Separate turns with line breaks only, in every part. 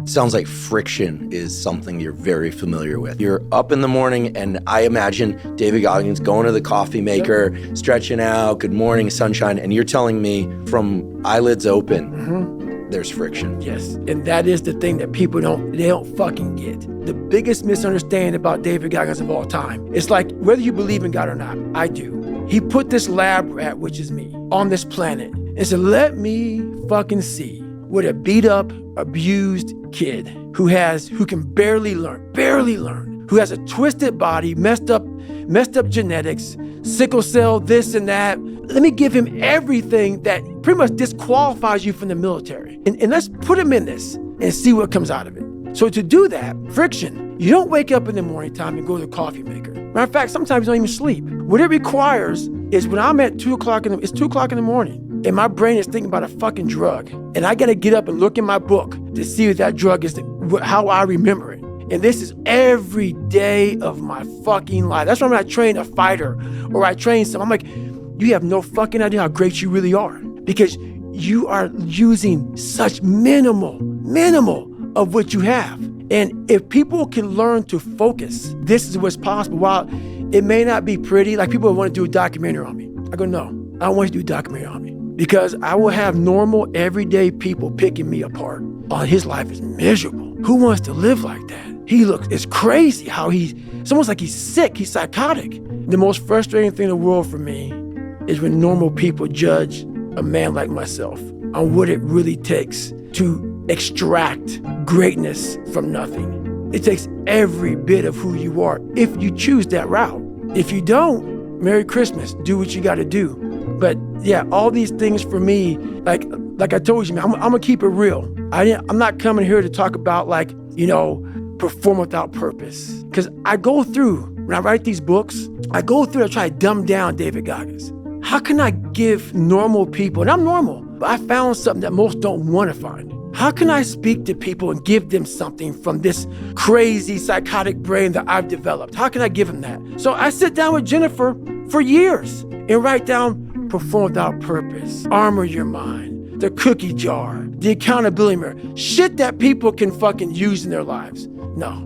Sounds like friction is something you're very familiar with. You're up in the morning, and I imagine David Goggins going to the coffee maker, stretching out, good morning, sunshine, and you're telling me from eyelids open, there's friction.
Yes, and that is the thing that people don't fucking get. The biggest misunderstanding about David Goggins of all time, it's like, whether you believe in God or not, I do. He put this lab rat, which is me, on this planet and said, let me fucking see what a beat up, abused kid who can barely learn, who has a twisted body, messed up genetics, sickle cell, this and that. Let me give him everything that pretty much disqualifies you from the military. And let's put him in this and see what comes out of it. So to do that, friction, you don't wake up in the morning time and go to the coffee maker. Matter of fact, sometimes you don't even sleep. What it requires is when I'm at 2 o'clock it's 2 o'clock in the morning, and my brain is thinking about a fucking drug, and I gotta get up and look in my book to see if that drug is how I remember it. And this is every day of my fucking life. That's why when I train a fighter or I train someone, I'm like, you have no fucking idea how great you really are, because you are using such minimal of what you have. And if people can learn to focus, this is what's possible. While it may not be pretty, like people want to do a documentary on me. I go, no, I don't want you to do a documentary on me, because I will have normal, everyday people picking me apart. Oh, his life is miserable. Who wants to live like that? It's crazy how it's almost like he's sick, he's psychotic. The most frustrating thing in the world for me is when normal people judge a man like myself on what it really takes to extract greatness from nothing. It takes every bit of who you are if you choose that route. If you don't, Merry Christmas, do what you gotta do. But yeah, all these things for me, like I told you, man, I'm gonna keep it real. I'm not coming here to talk about perform without purpose. Because I go through, when I write these books, I try to dumb down David Goggins. How can I give normal people, and I'm normal, but I found something that most don't want to find. How can I speak to people and give them something from this crazy psychotic brain that I've developed? How can I give them that? So I sit down with Jennifer for years and write down perform without purpose, armor your mind, the cookie jar, the accountability mirror, shit that people can fucking use in their lives. No.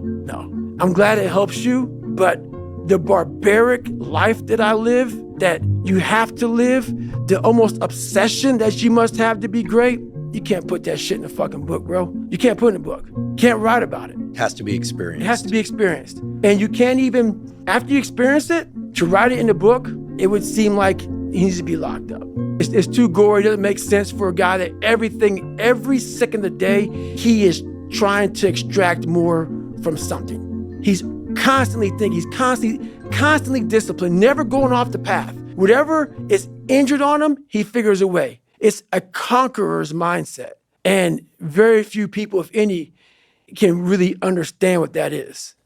I'm glad it helps you, but the barbaric life that I live, that you have to live, the almost obsession that you must have to be great, you can't put that shit in a fucking book, bro. You can't put it in a book. You can't write about it.
It has to be experienced.
It has to be experienced. And you can't even, after you experience it, to write it in a book, it would seem like he needs to be locked up. It's too gory. It doesn't make sense for a guy that every second of the day, he is trying to extract more from something. He's constantly thinking, he's constantly disciplined, never going off the path. Whatever is injured on him, he figures a way. It's a conqueror's mindset. And very few people, if any, can really understand what that is.